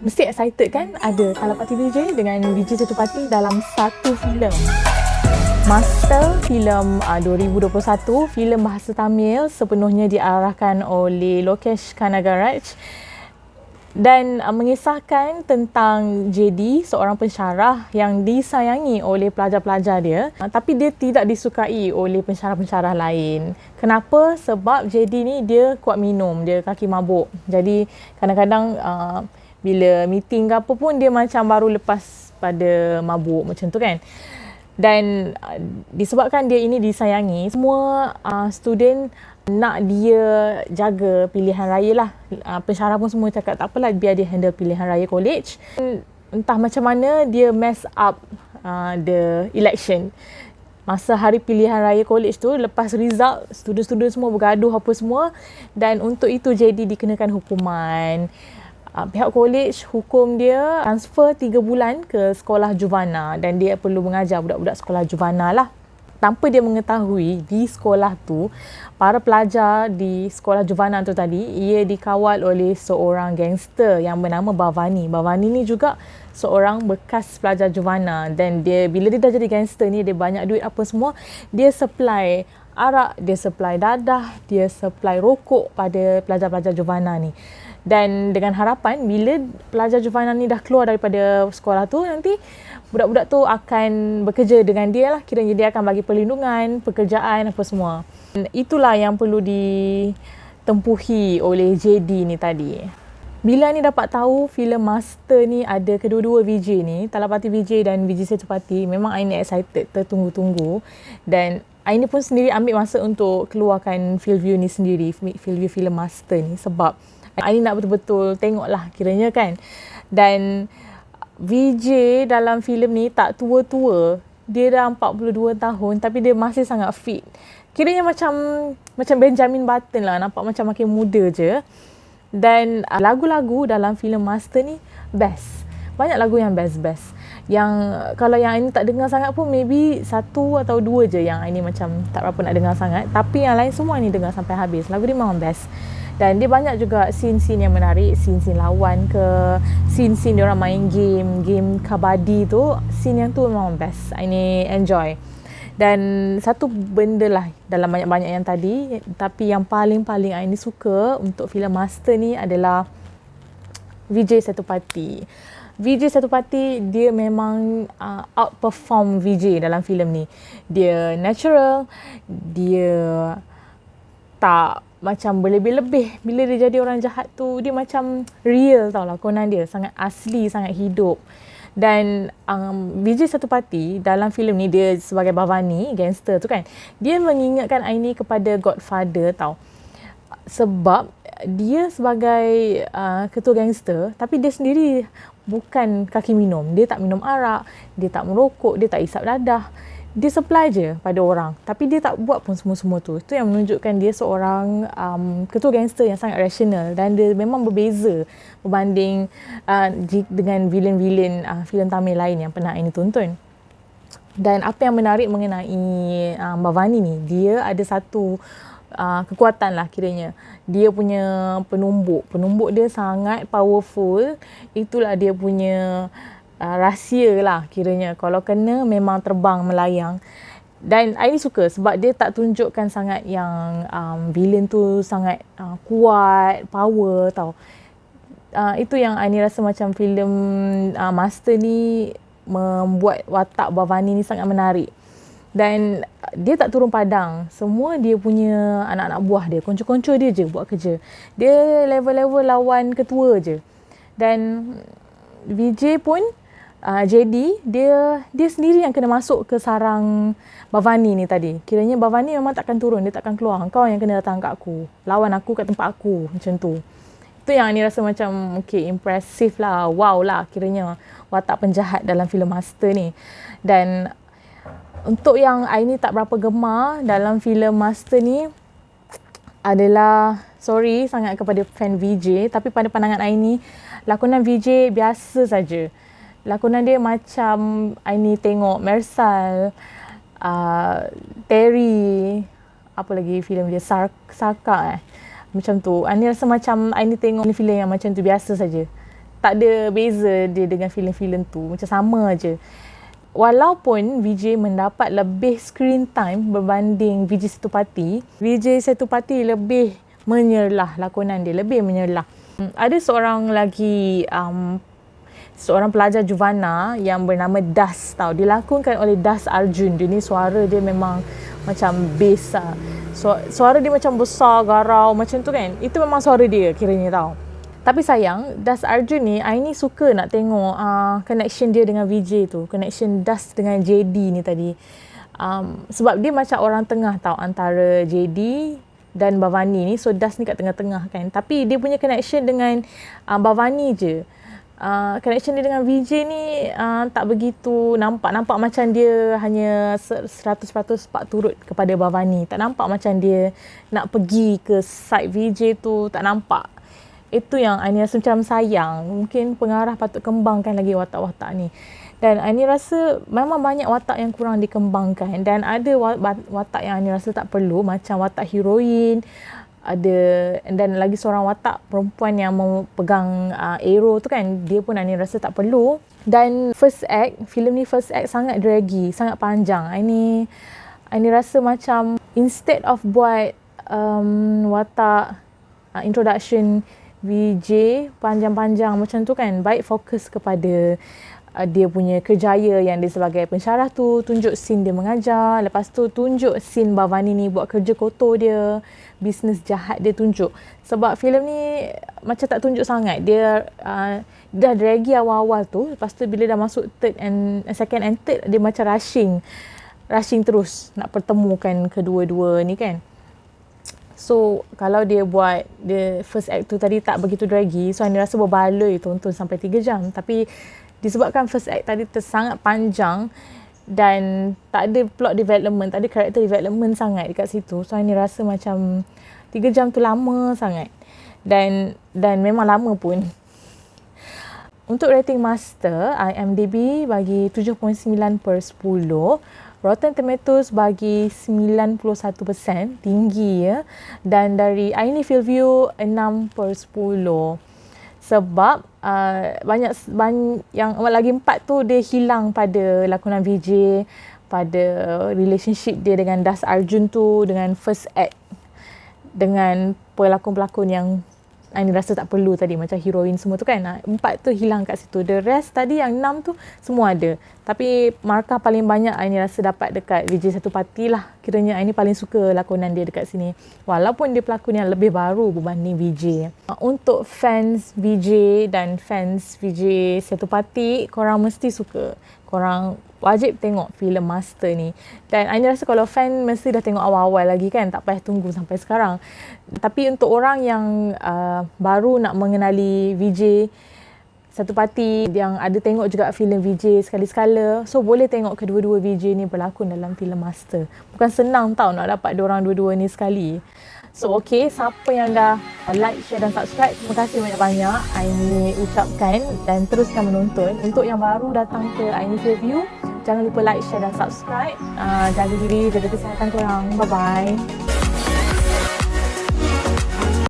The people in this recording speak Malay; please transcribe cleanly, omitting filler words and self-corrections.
Mesti excited kan ada Talapati Vijay dengan Vijay Sethupathi dalam satu filem. Master filem 2021, filem bahasa Tamil sepenuhnya diarahkan oleh Lokesh Kanagaraj dan mengisahkan tentang JD, seorang pensyarah yang disayangi oleh pelajar-pelajar dia, tapi dia tidak disukai oleh pensyarah-pensyarah lain. Kenapa? Sebab JD ni dia kuat minum, dia kaki mabuk. Jadi kadang-kadang bila meeting ke apa pun dia macam baru lepas pada mabuk macam tu kan. Dan disebabkan dia ini disayangi, semua student nak dia jaga pilihan raya lah. Pensyarah pun semua cakap tak apalah, biar dia handle pilihan raya college. Entah macam mana dia mess up the election. Masa hari pilihan raya college tu, lepas result, student-student semua bergaduh apa semua, dan untuk itu JD dikenakan hukuman. Pihak college hukum dia transfer 3 bulan ke sekolah Juvana dan dia perlu mengajar budak-budak sekolah Juvana lah. Tanpa dia mengetahui, di sekolah tu, para pelajar di sekolah Juvana tu tadi, ia dikawal oleh seorang gangster yang bernama Bhavani. Bhavani ni juga seorang bekas pelajar Juvana dan dia bila dia dah jadi gangster ni, dia banyak duit apa semua, dia supply arak, dia supply dadah, dia supply rokok pada pelajar-pelajar Juvana ni. Dan dengan harapan bila pelajar Juvana ni dah keluar daripada sekolah tu, nanti budak-budak tu akan bekerja dengan dia lah. Kiranya dia akan bagi perlindungan, pekerjaan apa semua. Dan itulah yang perlu ditempuhi oleh JD ni tadi. Bila ni dapat tahu filem Master ni ada kedua-dua Vijay ni, Talapati Vijay dan Vijay Sethupathi, memang Aini excited, tertunggu-tunggu. Dan Aini pun sendiri ambil masa untuk keluarkan field view ni sendiri, field view filem Master ni, sebab Aini nak betul-betul tengok lah kiranya kan. Dan Vijay dalam filem ni tak tua-tua. Dia dah 42 tahun tapi dia masih sangat fit. Kiranya macam Benjamin Button lah. Nampak macam makin muda je. Dan lagu-lagu dalam filem Master ni best. Banyak lagu yang best-best. Yang kalau yang Aini tak dengar sangat pun maybe 1 atau 2 je yang Aini macam tak berapa nak dengar sangat. Tapi yang lain semua Aini dengar sampai habis. Lagu dia memang best. Dan dia banyak juga scene-scene yang menarik, scene-scene lawan ke, scene-scene dia orang main game kabadi tu, scene yang tu memang best. Ini enjoy. Dan satu benda lah dalam banyak-banyak yang tadi, tapi yang paling-paling Aini suka untuk filem Master ni adalah Vijay Sethupathi. Vijay Sethupathi dia memang outperform Vijay dalam filem ni. Dia natural, dia tak macam berlebih-lebih. Bila dia jadi orang jahat tu, dia macam real tau lah konan dia. Sangat asli, sangat hidup. Dan Vijay Sethupathi dalam filem ni, dia sebagai Bhavani, gangster tu kan, dia mengingatkan Aini kepada Godfather tau. Sebab dia sebagai ketua gangster, tapi dia sendiri bukan kaki minum. Dia tak minum arak, dia tak merokok, dia tak isap dadah. Dia supply je pada orang. Tapi dia tak buat pun semua-semua tu. Itu yang menunjukkan dia seorang ketua gangster yang sangat rasional. Dan dia memang berbeza berbanding dengan villain-villain filem Tamil lain yang pernah ini tonton. Dan apa yang menarik mengenai Bhavani ni, dia ada satu kekuatan lah kiranya. Dia punya penumbuk. Penumbuk dia sangat powerful. Itulah dia punya rahsia lah kiranya. Kalau kena memang terbang melayang. Dan Aini suka sebab dia tak tunjukkan sangat yang villain tu sangat kuat, power tau. Itu yang Aini rasa macam filem Master ni membuat watak Bhavani ni sangat menarik. Dan dia tak turun padang. Semua dia punya anak-anak buah dia, konco-konco dia je buat kerja. Dia level-level lawan ketua je. Dan Vijay pun JD dia sendiri yang kena masuk ke sarang Bhavani ni tadi. Kiranya Bhavani memang takkan turun, dia takkan keluar. Kau yang kena datang kat aku, lawan aku kat tempat aku, macam tu. Itu yang Aini rasa macam okay, impressive lah, wow lah kiranya watak penjahat dalam filem Master ni. Dan untuk yang Aini tak berapa gemar dalam filem Master ni adalah, sorry sangat kepada fan Vijay, tapi pada pandangan Aini, lakonan Vijay biasa saja. Lakonan dia macam Aini tengok Mersal, Terry, apa lagi filem dia, Sarka macam tu. Aini rasa macam Aini tengok filem yang macam tu biasa saja. tak ada beza dia dengan filem-filem tu. Macam sama aje. Walaupun Vijay mendapat lebih screen time berbanding Vijay Sethupathi, Vijay Sethupathi lebih menyerlah lakonan dia, lebih menyerlah. Ada seorang lagi seorang pelajar Juvana yang bernama Das tau. Dilakonkan oleh Das Arjun. Dia ni suara dia memang macam bass lah. Suara dia macam besar, garau macam tu kan. Itu memang suara dia kiranya tau. Tapi sayang, Das Arjun ni, I suka nak tengok connection dia dengan Vijay tu. Connection Das dengan JD ni tadi. Sebab dia macam orang tengah tau antara JD dan Bhavani ni. So Das ni kat tengah-tengah kan. Tapi dia punya connection dengan Bhavani je. Connection dia dengan Vijay ni tak begitu nampak macam dia hanya 100% pak turut kepada Bhavani. Tak nampak macam dia nak pergi ke side Vijay tu, tak nampak. Itu yang Aini rasa macam sayang. Mungkin pengarah patut kembangkan lagi watak-watak ni. Dan Aini rasa memang banyak watak yang kurang dikembangkan. Dan ada watak yang Aini rasa tak perlu. Macam watak heroin. Dan lagi seorang watak perempuan yang memegang arrow tu kan. Dia pun Aini rasa tak perlu. Dan first act, filem ni first act sangat draggy. Sangat panjang. Aini rasa macam instead of buat watak introduction Vijay panjang-panjang macam tu kan, baik fokus kepada dia punya kerjaya yang dia sebagai pensyarah tu, tunjuk scene dia mengajar, lepas tu tunjuk scene Bhavani ni buat kerja kotor dia, bisnes jahat dia tunjuk. Sebab filem ni macam tak tunjuk sangat, dia dah draggy awal-awal tu, lepas tu bila dah masuk second and third, dia macam rushing terus nak pertemukan kedua-dua ni kan. So, kalau dia buat the first act tu tadi tak begitu draggy, so Aini rasa berbaloi tonton sampai 3 jam. Tapi disebabkan first act tadi sangat panjang dan tak ada plot development, tak ada character development sangat dekat situ. So, Aini rasa macam 3 jam tu lama sangat. Dan memang lama pun. Untuk rating master, IMDb bagi 7.9/10. Rotten Tomatoes bagi 91%, tinggi ya. Dan dari Aini Fieldview 6/10. Sebab banyak yang lagi 4 tu dia hilang pada lakonan Vijay, pada relationship dia dengan Das Arjun tu, dengan first act, dengan pelakon-pelakon yang Aini rasa tak perlu tadi, macam heroin semua tu kan. 4 tu hilang kat situ. The rest tadi yang 6 tu semua ada. Tapi markah paling banyak Aini rasa dapat dekat Vijay Sethupathi lah. Kiranya Aini paling suka lakonan dia dekat sini. Walaupun dia pelakon yang lebih baru berbanding Vijay. Untuk fans Vijay dan fans Vijay Sethupathi, korang mesti suka. Korang wajib tengok filem Master ni. Dan Aini rasa kalau fan mesti dah tengok awal-awal lagi kan, tak payah tunggu sampai sekarang. Tapi untuk orang yang baru nak mengenali Vijay Sethupathi, yang ada tengok juga filem Vijay sekali-sekala, so boleh tengok kedua-dua Vijay ni berlakon dalam filem Master. Bukan senang tau nak dapat diorang dua-dua ni sekali. So okay, siapa yang dah like, share dan subscribe, terima kasih banyak-banyak Aini ucapkan, dan teruskan menonton. Untuk yang baru datang ke Aini Review, jangan lupa like, share dan subscribe. Jaga diri, jaga kesihatan korang. Bye-bye.